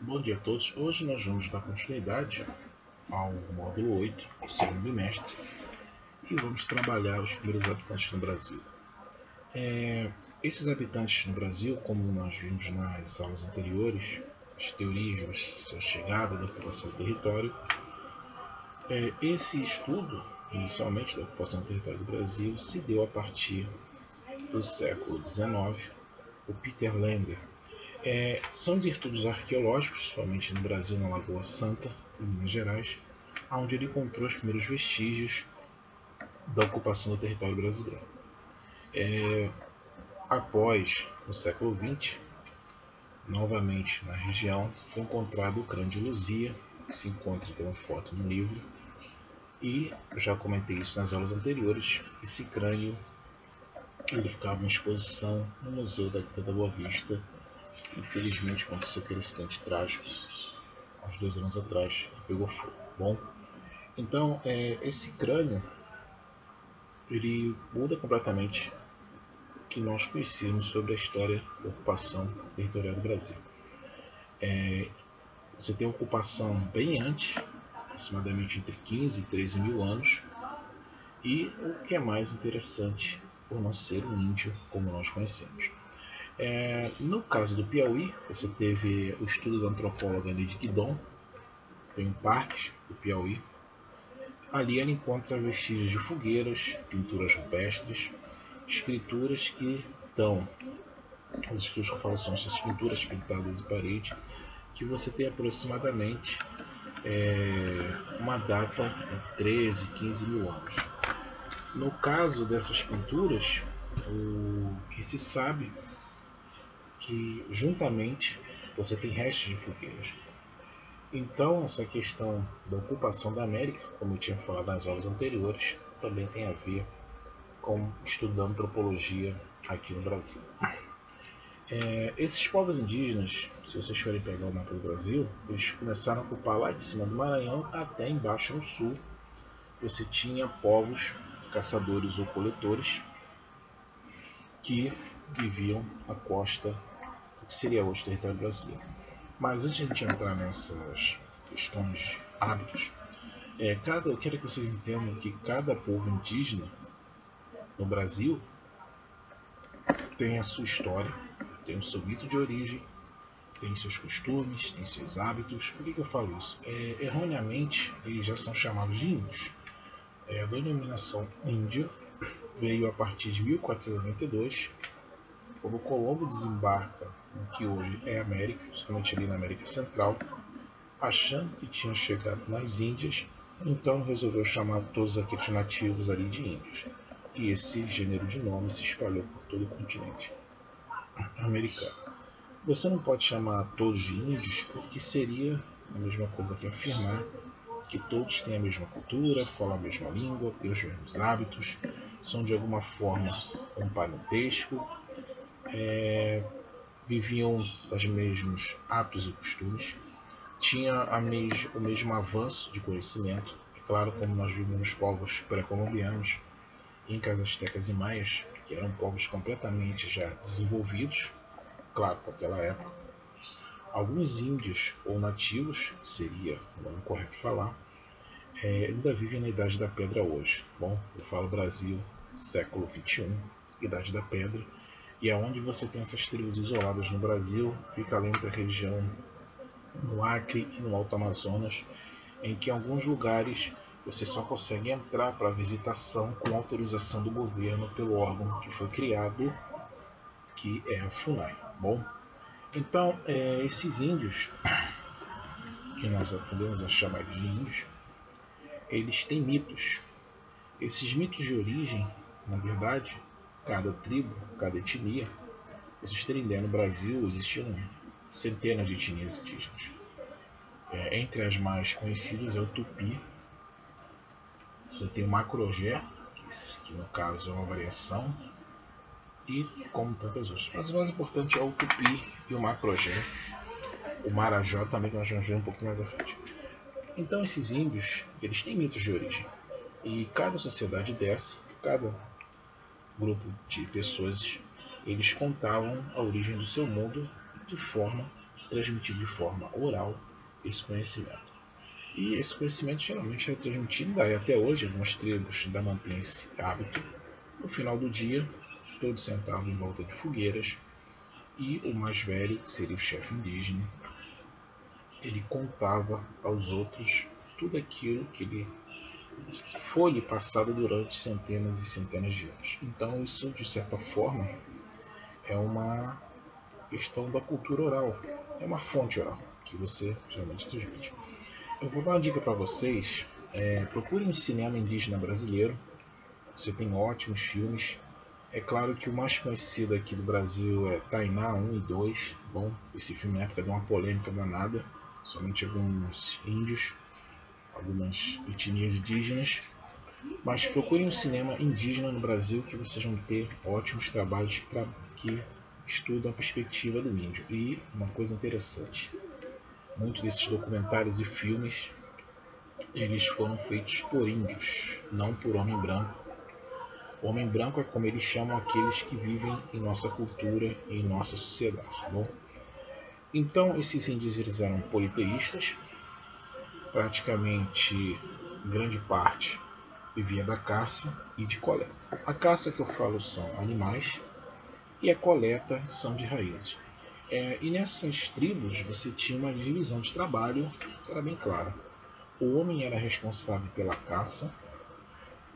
Bom dia a todos. Hoje nós vamos dar continuidade ao módulo 8, do segundo bimestre, e vamos trabalhar os primeiros habitantes no Brasil. Esses habitantes no Brasil, como nós vimos nas aulas anteriores, as teorias da sua chegada, da ocupação do território, esse estudo, inicialmente, da ocupação do território do Brasil, se deu a partir do século XIX. O Peter Lander são os estudos arqueológicos, somente no Brasil, na Lagoa Santa, em Minas Gerais, onde ele encontrou os primeiros vestígios da ocupação do território brasileiro. Após, no século XX, novamente na região, foi encontrado o crânio de Luzia, que se encontra, tem uma foto no livro, e eu já comentei isso nas aulas anteriores. Esse crânio ele ficava em exposição no Museu da Quinta da Boa Vista. Infelizmente aconteceu aquele acidente trágico há uns 2 anos atrás, que pegou fogo. Bom, então esse crânio ele muda completamente o que nós conhecemos sobre a história da ocupação territorial do Brasil. Você tem a ocupação bem antes, aproximadamente entre 15 e 13 mil anos, e o que é mais interessante, por não ser um índio como nós conhecemos. No caso do Piauí, você teve o estudo da antropóloga Neide Guidon, tem um parque do Piauí. Ali ela encontra vestígios de fogueiras, pinturas rupestres, escrituras que dão, as escrituras que eu falo são essas pinturas pintadas em parede, que você tem aproximadamente uma data de 13, 15 mil anos. No caso dessas pinturas, o que se sabe que juntamente você tem restos de fogueiras. Então essa questão da ocupação da América, como eu tinha falado nas aulas anteriores, também tem a ver com o estudo da antropologia aqui no Brasil. Esses povos indígenas, se vocês forem pegar o mapa do Brasil, eles começaram a ocupar lá de cima do Maranhão até embaixo no sul. Você tinha povos caçadores ou coletores que viviam na costa, que seria hoje o território brasileiro. Mas antes de a gente entrar nessas questões de hábitos, eu quero que vocês entendam que cada povo indígena no Brasil tem a sua história, tem o seu mito de origem, tem seus costumes, tem seus hábitos. Por que eu falo isso? Erroneamente, eles já são chamados de índios. A denominação índio veio a partir de 1492, quando Colombo desembarca no que hoje é a América, justamente ali na América Central, achando que tinha chegado nas Índias, então resolveu chamar todos aqueles nativos ali de índios. E esse gênero de nome se espalhou por todo o continente americano. Você não pode chamar todos de índios, porque seria a mesma coisa que afirmar que todos têm a mesma cultura, falam a mesma língua, têm os mesmos hábitos, são de alguma forma um parentesco, viviam os mesmos hábitos e costumes, tinha o mesmo avanço de conhecimento. Claro, como nós vimos nos povos pré-colombianos, incas, astecas e maias, que eram povos completamente já desenvolvidos, claro, para aquela época. Alguns índios ou nativos, seria o nome correto falar, ainda vivem na Idade da Pedra hoje. Bom, eu falo Brasil, século XXI, Idade da Pedra, e aonde você tem essas tribos isoladas no Brasil, fica ali entre a região no Acre e no Alto Amazonas, em que em alguns lugares você só consegue entrar para visitação com autorização do governo pelo órgão que foi criado, que é a FUNAI. Bom, então esses índios, que nós aprendemos a chamar de índios, eles têm mitos. Esses mitos de origem, na verdade, cada tribo, cada etnia, vocês terem ideia, no Brasil existiam centenas de etnias indígenas. Entre as mais conhecidas é o Tupi. Você tem o Macrogé, que no caso é uma variação, e como tantas outras. Mas o mais importante é o Tupi e o Macrogé. O Marajó também, que nós vamos ver um pouquinho mais à frente. Então esses índios, eles têm mitos de origem. E cada sociedade dessa, cada grupo de pessoas, eles contavam a origem do seu mundo de forma transmitido de forma oral esse conhecimento. E esse conhecimento geralmente é transmitido, daí até hoje algumas tribos ainda mantêm esse hábito. No final do dia, todos sentavam em volta de fogueiras e o mais velho, que seria o chefe indígena, ele contava aos outros tudo aquilo que foi lhe passado durante centenas e centenas de anos. Então isso, de certa forma, é uma questão da cultura oral, é uma fonte oral que você geralmente transmite. Eu vou dar uma dica para vocês, procurem um cinema indígena brasileiro, você tem ótimos filmes. É claro que o mais conhecido aqui do Brasil é Tainá 1 e 2. Bom, esse filme na época deu uma polêmica danada, somente alguns índios, algumas etnias indígenas. Mas procurem um cinema indígena no Brasil que vocês vão ter ótimos trabalhos que estudam a perspectiva do índio. E uma coisa interessante, muitos desses documentários e filmes, eles foram feitos por índios, não por homem branco. O homem branco é como eles chamam aqueles que vivem em nossa cultura e em nossa sociedade, tá bom? Então, esses índios eles eram politeístas, praticamente grande parte vivia da caça e de coleta. A caça que eu falo são animais e a coleta são de raízes. E nessas tribos você tinha uma divisão de trabalho que era bem clara. O homem era responsável pela caça,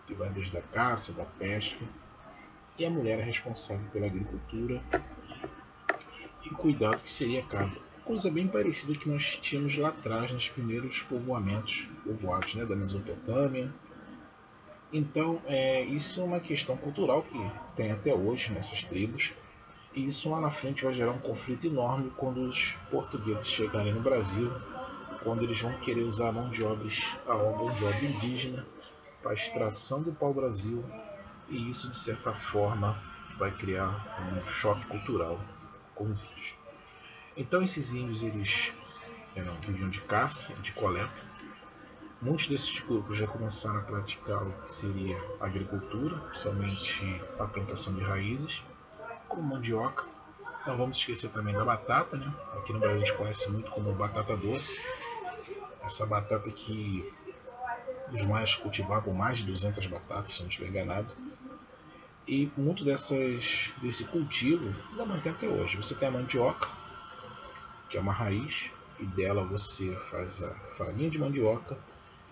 que vai desde a caça, da pesca, e a mulher era responsável pela agricultura e cuidado que seria a casa. Coisa bem parecida que nós tínhamos lá atrás nos primeiros povoados, né, da Mesopotâmia. Então, isso é uma questão cultural que tem até hoje nessas tribos, e isso lá na frente vai gerar um conflito enorme quando os portugueses chegarem no Brasil, quando eles vão querer usar a mão de obra indígena para a extração do pau-brasil, e isso de certa forma vai criar um choque cultural com os índios. Então esses índios eles viviam de caça e de coleta. Muitos desses grupos já começaram a praticar o que seria a agricultura, somente a plantação de raízes, como mandioca. Não vamos esquecer também da batata, né? Aqui no Brasil a gente conhece muito como batata doce. Essa batata que os maias cultivavam mais de 200 batatas, se não estiver enganado. E muito desse cultivo ainda mantém até hoje. Você tem a mandioca, que é uma raiz, e dela você faz a farinha de mandioca.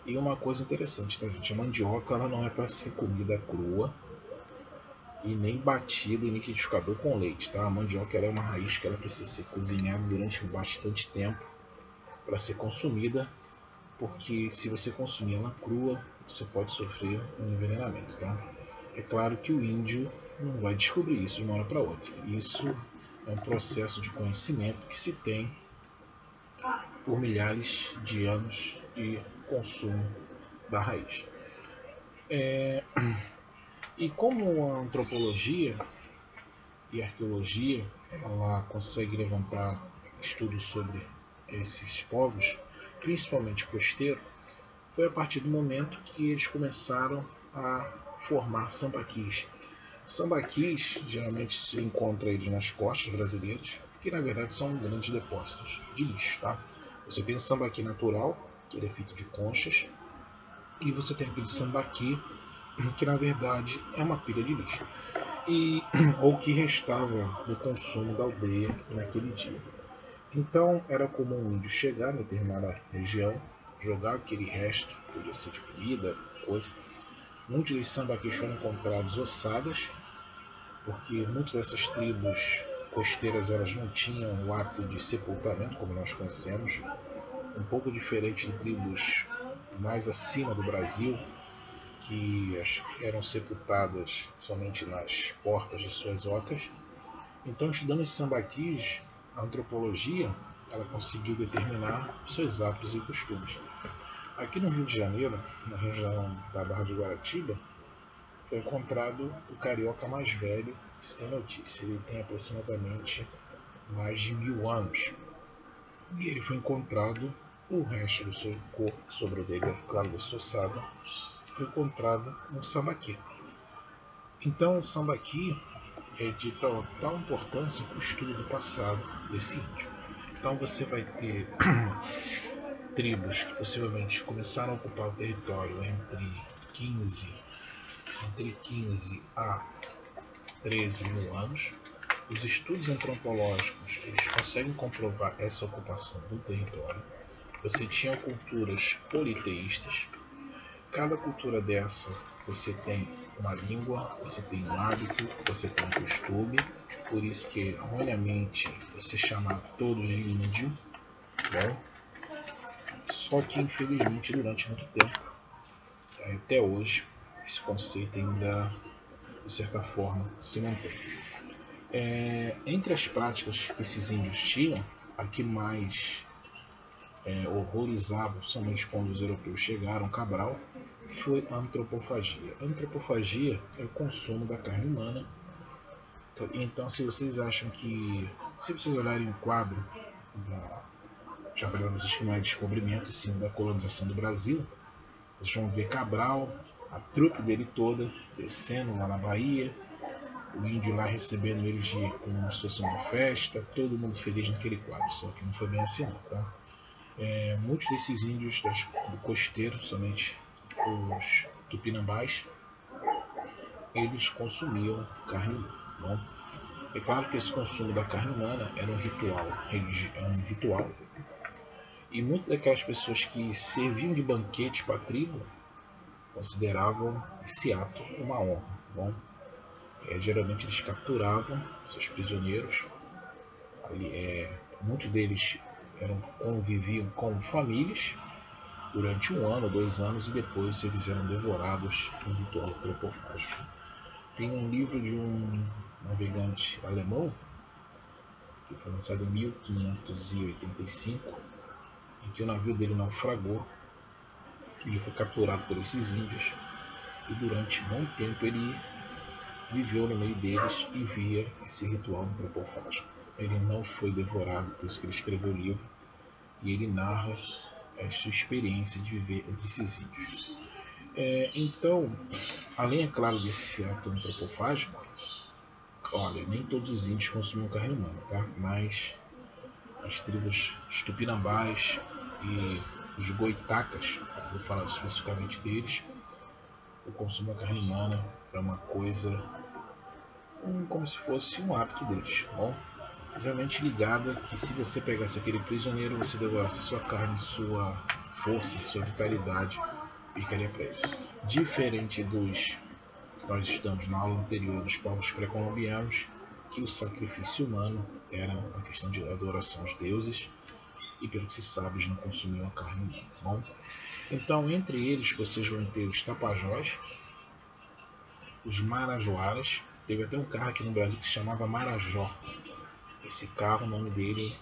E uma coisa interessante, tá, gente? A mandioca ela não é para ser comida crua e nem batida em liquidificador com leite, tá? A mandioca ela é uma raiz que ela precisa ser cozinhada durante bastante tempo para ser consumida, porque se você consumir ela crua, você pode sofrer um envenenamento, tá? É claro que o índio não vai descobrir isso de uma hora para outra. Isso é um processo de conhecimento que se tem por milhares de anos de consumo da raiz. E como a antropologia e a arqueologia ela consegue levantar estudos sobre esses povos, principalmente costeiro, foi a partir do momento que eles começaram a formar sambaquis. Sambaquis geralmente se encontra eles nas costas brasileiras, que na verdade são grandes depósitos de lixo, tá? Você tem o sambaqui natural, que ele é feito de conchas, e você tem aquele sambaqui que na verdade é uma pilha de lixo, ou que restava do consumo da aldeia naquele dia. Então era comum o índio chegar em determinada região, jogar aquele resto, podia ser de comida, coisa. Muitos desses sambaquis foram encontrados ossadas, porque muitas dessas tribos costeiras elas não tinham o ato de sepultamento como nós conhecemos, um pouco diferente de tribos mais acima do Brasil, que eram sepultadas somente nas portas de suas ocas. Então, estudando esses sambaquis, a antropologia ela conseguiu determinar seus hábitos e costumes. Aqui no Rio de Janeiro, na região da Barra de Guaratiba, foi encontrado o carioca mais velho que se tem notícia. Ele tem aproximadamente mais de 1000 anos. E ele foi encontrado, o resto do seu corpo, que sobrou dele, claro, da sua ossada, foi encontrada no sambaqui. Então o sambaqui é de tal importância para o estudo do passado desse índio. Então você vai ter tribos que possivelmente começaram a ocupar o território entre 15 a 13 mil anos. Os estudos antropológicos eles conseguem comprovar essa ocupação do território. Você tinha culturas politeístas. Cada cultura dessa você tem uma língua, você tem um hábito, você tem um costume. Por isso que erroneamente você chama todos de índio. Bom, só que infelizmente durante muito tempo, até hoje, esse conceito ainda de certa forma se mantém. Entre as práticas que esses índios tinham, a que mais horrorizava, principalmente quando os europeus chegaram, Cabral, foi a antropofagia. A antropofagia é o consumo da carne humana. Então, se vocês acham que, se vocês olharem o quadro já falei para vocês que não é descobrimento, sim, da colonização do Brasil, vocês vão ver Cabral, a trupe dele toda, descendo lá na Bahia, o índio lá recebendo eles como se fosse uma festa, todo mundo feliz naquele quadro, só que não foi bem assim não, tá? Muitos desses índios do costeiro, somente os tupinambás, eles consumiam carne humana. Bom, é claro que esse consumo da carne humana era um ritual, e muitas daquelas pessoas que serviam de banquete para a tribo consideravam esse ato uma honra. Bom, geralmente eles capturavam seus prisioneiros, muitos deles conviviam com famílias durante 1 ano, 2 anos, e depois eles eram devorados no ritual antropofágico. Tem um livro de um navegante alemão que foi lançado em 1585, em que o navio dele naufragou e ele foi capturado por esses índios, e durante bom tempo ele viveu no meio deles e via esse ritual antropofágico. Ele não foi devorado, por isso que ele escreveu o livro, e ele narra a sua experiência de viver entre esses índios. Então, além, é claro, desse ato antropofágico, olha, nem todos os índios consumiam carne humana, tá? Mas as tribos tupinambás e os goitacas, vou falar especificamente deles, o consumo da carne humana é uma coisa como se fosse um hábito deles, bom? Realmente ligada que se você pegasse aquele prisioneiro, você devorasse sua carne, sua força, sua vitalidade, ficaria para ele. Diferente dos que nós estudamos na aula anterior dos povos pré-colombianos, que o sacrifício humano era uma questão de adoração aos deuses, e pelo que se sabe, eles não consumiam a carne humana. Bom, então entre eles vocês vão ter os tapajós, os marajoaras. Teve até um carro aqui no Brasil que se chamava Marajó. Esse carro, o nome dele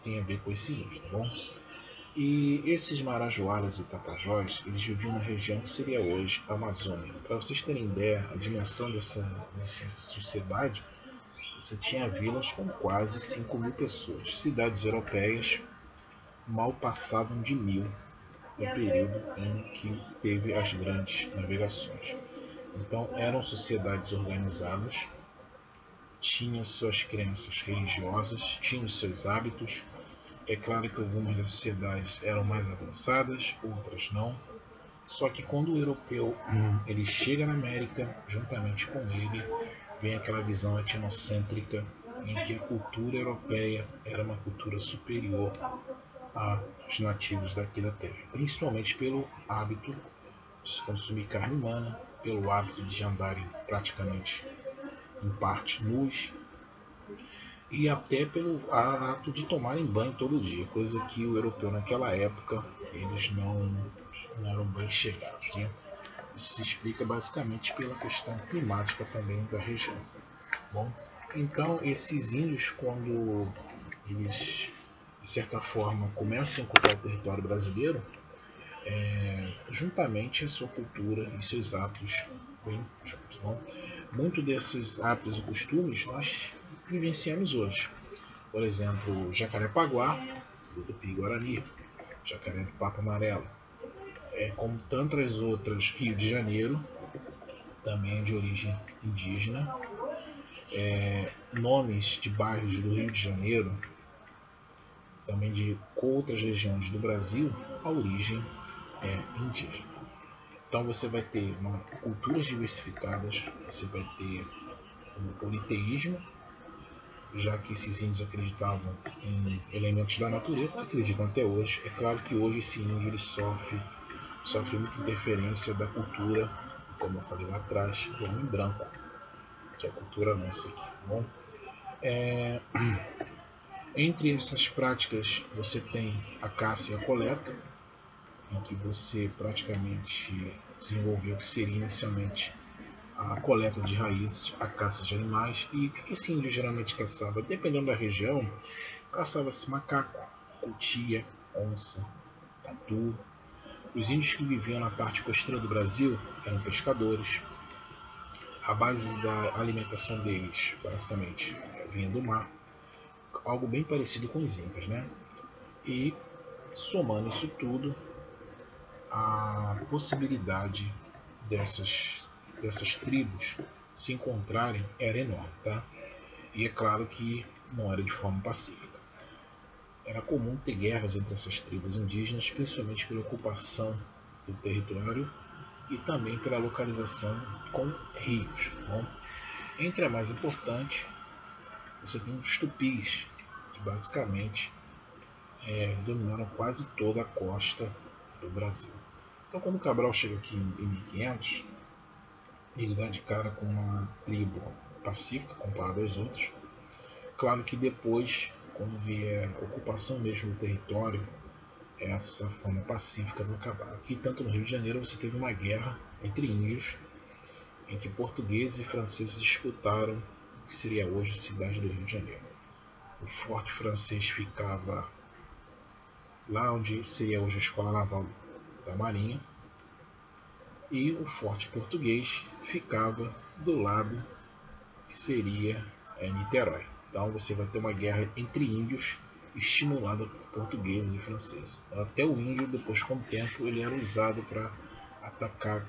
tem a ver com esse índio, tá bom? E esses marajoaras e tapajós, eles viviam na região que seria hoje a Amazônia. Para vocês terem ideia, a dimensão dessa sociedade, você tinha vilas com quase 5.000 pessoas. Cidades europeias mal passavam de 1.000 no período em que teve as grandes navegações. Então eram sociedades organizadas, tinham suas crenças religiosas, tinham seus hábitos. É claro que algumas das sociedades eram mais avançadas, outras não. Só que quando o europeu ele chega na América, juntamente com ele, vem aquela visão etnocêntrica em que a cultura europeia era uma cultura superior aos nativos daqui da terra, principalmente pelo hábito de se consumir carne humana, pelo hábito de andarem praticamente em parte nus, e até pelo ato de tomarem banho todo dia, coisa que o europeu naquela época eles não eram bem chegados, né? Isso se explica basicamente pela questão climática também da região. Bom, então esses índios, quando eles de certa forma começam a ocupar o território brasileiro, juntamente a sua cultura e seus hábitos bem juntos. Bom, muito desses hábitos e costumes nós vivenciamos hoje. Por exemplo, Jacarepaguá, do Tupi-Guarani, Jacaré do Papo Amarelo, como tantas outras, Rio de Janeiro, também de origem indígena. Nomes de bairros do Rio de Janeiro também de outras regiões do Brasil, a origem é indígena. Então você vai ter culturas diversificadas, você vai ter o politeísmo, já que esses índios acreditavam em elementos da natureza, acreditam até hoje. É claro que hoje esse índio ele sofre muita interferência da cultura, como eu falei lá atrás, do homem branco, que é a cultura nossa aqui. Bom, entre essas práticas você tem a caça e a coleta, em que você praticamente desenvolveu o que seria inicialmente a coleta de raízes, a caça de animais. E o que esse índio geralmente caçava? Dependendo da região, caçava-se macaco, cutia, onça, tatu. Os índios que viviam na parte costeira do Brasil eram pescadores. A base da alimentação deles, basicamente, vinha do mar. Algo bem parecido com os incas, né? E, somando isso tudo, a possibilidade dessas tribos se encontrarem era enorme, tá? E é claro que não era de forma pacífica. Era comum ter guerras entre essas tribos indígenas, principalmente pela ocupação do território e também pela localização com rios. Bom, entre a mais importante, você tem os tupis, que basicamente dominaram quase toda a costa do Brasil. Então, quando Cabral chega aqui em 1500, ele dá de cara com uma tribo pacífica comparada aos outros. Claro que depois, quando vier a ocupação mesmo do território, essa forma pacífica vai acabar. Aqui, tanto no Rio de Janeiro, você teve uma guerra entre índios, em que portugueses e franceses disputaram o que seria hoje a cidade do Rio de Janeiro. O forte francês ficava lá onde seria hoje a Escola Naval da Marinha, e o forte português ficava do lado que seria Niterói. Então você vai ter uma guerra entre índios estimulada por portugueses e franceses. Até o índio, depois com o tempo, ele era usado para atacar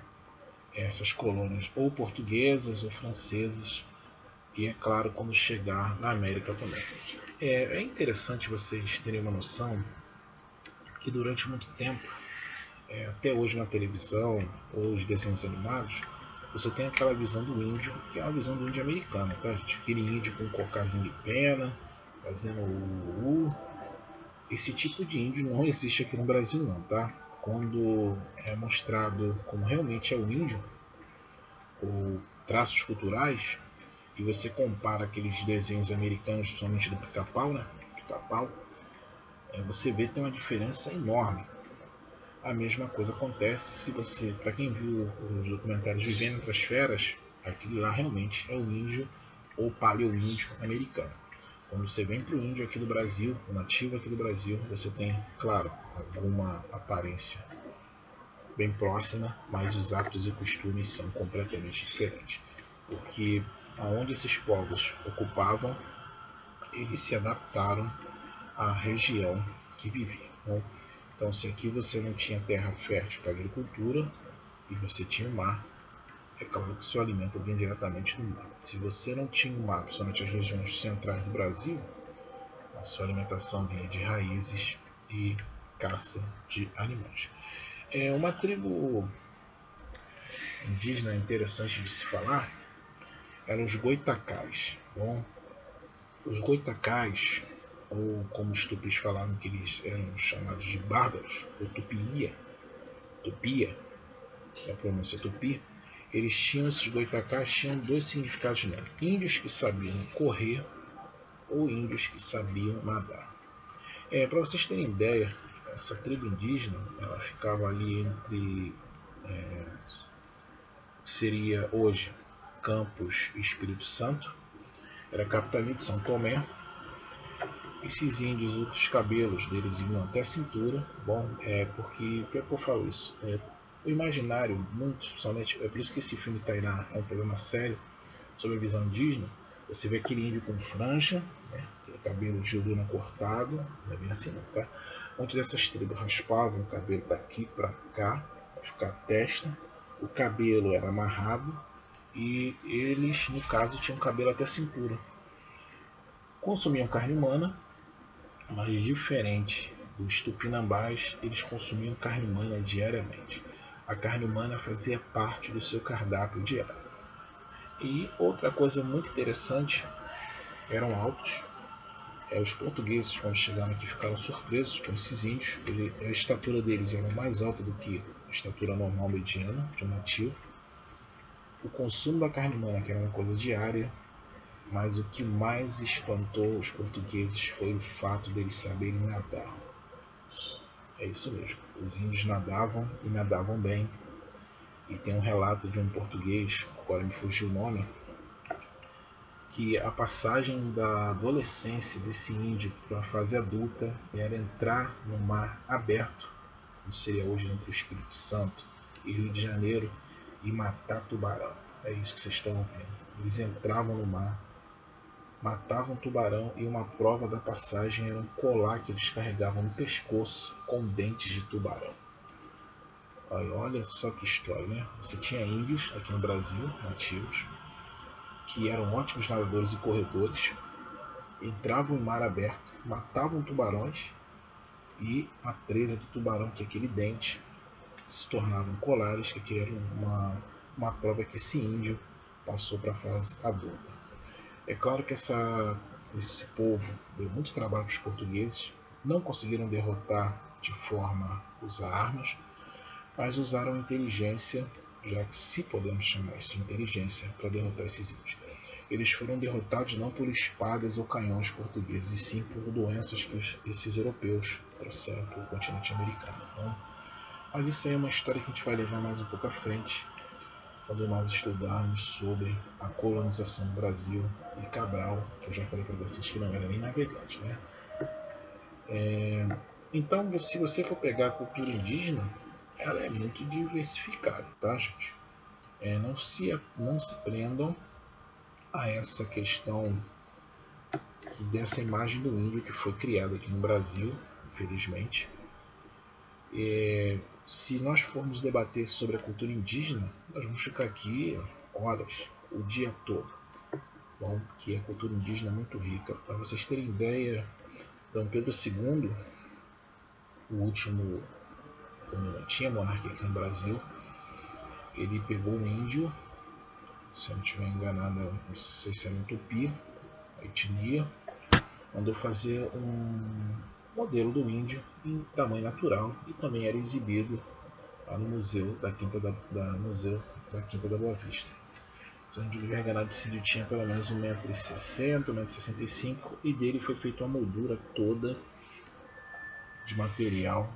essas colônias ou portuguesas ou francesas, e é claro, quando chegar na América também. É interessante vocês terem uma noção que durante muito tempo, até hoje na televisão ou os desenhos animados, você tem aquela visão do índio, que é a visão do índio americano, tá, gente? Aquele índio com um cocazinho de pena, fazendo esse tipo de índio não existe aqui no Brasil não, tá? Quando é mostrado como realmente é o índio, ou traços culturais, e você compara aqueles desenhos americanos, somente do Pica-Pau, né? Pica-Pau, você vê que tem uma diferença enorme. A mesma coisa acontece se você, para quem viu os documentários Vivendo entre as Feras, aquilo lá realmente é o índio ou paleo-índio americano. Quando você vem para o índio aqui do Brasil, o nativo aqui do Brasil, você tem, claro, alguma aparência bem próxima, mas os hábitos e costumes são completamente diferentes. Porque aonde esses povos ocupavam, eles se adaptaram à região que viviam. Né? Então, se aqui você não tinha terra fértil para agricultura e você tinha o mar, é claro que seu alimento vinha diretamente do mar. Se você não tinha o mar, principalmente as regiões centrais do Brasil, a sua alimentação vinha de raízes e caça de animais. Uma tribo indígena interessante de se falar eram os goitacás. Bom, os goitacás, ou como os tupis falavam que eles eram chamados de bárbaros, ou tupia, a pronúncia tupi, esses goitacás tinham dois significados nele: índios que sabiam correr ou índios que sabiam nadar. Para vocês terem ideia, essa tribo indígena ela ficava ali entre seria hoje Campos e Espírito Santo, era a capital de São Tomé. Esses índios, os cabelos deles iam até a cintura. Bom, porque, por que eu falo isso? O imaginário, muito, somente, é por isso que esse filme Tainá é um programa sério sobre a visão indígena. Você vê aquele índio com franja, né, cabelo de luna cortado, não é bem assim não, tá? Muitas dessas tribos raspavam o cabelo daqui para cá, para ficar a testa. O cabelo era amarrado e eles, no caso, tinham cabelo até a cintura. Consumiam carne humana Mas diferente dos tupinambás, eles consumiam carne humana diariamente. A carne humana fazia parte do seu cardápio diário. E outra coisa muito interessante, eram altos. Os portugueses, quando chegaram aqui, ficaram surpresos com esses índios. A estatura deles era mais alta do que a estatura normal mediana de um nativo. O consumo da carne humana, que era uma coisa diária, mas o que mais espantou os portugueses foi o fato deles saberem nadar. É isso mesmo, os índios nadavam e nadavam bem. E tem um relato de um português, agora me fugiu o nome, que a passagem da adolescência desse índio para a fase adulta era entrar no mar aberto, como seria hoje entre o Espírito Santo e Rio de Janeiro, e matar tubarão. É isso que vocês estão vendo. Eles entravam no mar, matavam tubarão, e uma prova da passagem era um colar que eles carregavam no pescoço com dentes de tubarão. Olha só que história, né? Você tinha índios aqui no Brasil, nativos, que eram ótimos nadadores e corredores, entravam em mar aberto, matavam tubarões, e a presa do tubarão, que é aquele dente, se tornavam colares, que era uma prova que esse índio passou para a fase adulta. É claro que esse povo deu muito trabalho para os portugueses, não conseguiram derrotar de forma a usar armas, mas usaram inteligência, já que se podemos chamar isso de inteligência, para derrotar esses índios. Eles foram derrotados não por espadas ou canhões portugueses, e sim por doenças que esses europeus trouxeram para o continente americano. Então, mas isso aí é uma história que a gente vai levar mais um pouco à frente, quando nós estudarmos sobre a colonização do Brasil e Cabral, que eu já falei para vocês que não era nem navegante, né? Então, se você for pegar a cultura indígena, ela é muito diversificada, tá, gente? Não se prendam a essa questão dessa imagem do índio que foi criada aqui no Brasil, infelizmente. Se nós formos debater sobre a cultura indígena, nós vamos ficar aqui horas, o dia todo. Bom, que a cultura indígena é muito rica. Para vocês terem ideia, Dom Pedro II, o último, quando tinha monarquia aqui no Brasil, ele pegou um índio, se eu não estiver enganado, não sei se era um tupi, a etnia, mandou fazer um modelo do índio em tamanho natural, e também era exibido lá no museu da Quinta da Boa Vista. Se eu não estiver enganado, esse índio tinha pelo menos 1,60 m, 1,65 m, e dele foi feita uma moldura toda de material,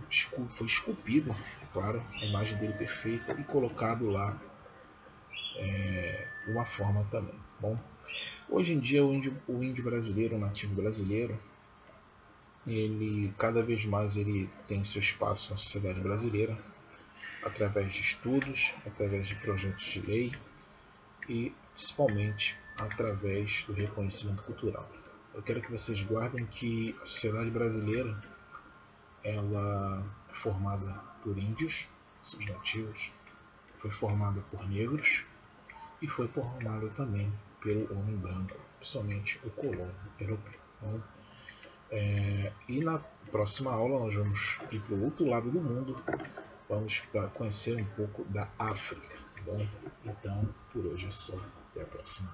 foi esculpido, claro, a imagem dele perfeita, e colocado lá uma forma também. Bom, hoje em dia o índio brasileiro, o nativo brasileiro, ele cada vez mais ele tem seu espaço na sociedade brasileira, através de estudos, através de projetos de lei e principalmente através do reconhecimento cultural. Eu quero que vocês guardem que a sociedade brasileira ela é formada por índios, seus nativos, foi formada por negros e foi formada também pelo homem branco, principalmente o colono europeu. Bom, e na próxima aula nós vamos ir para o outro lado do mundo, vamos conhecer um pouco da África. Bom, então por hoje é só, até a próxima.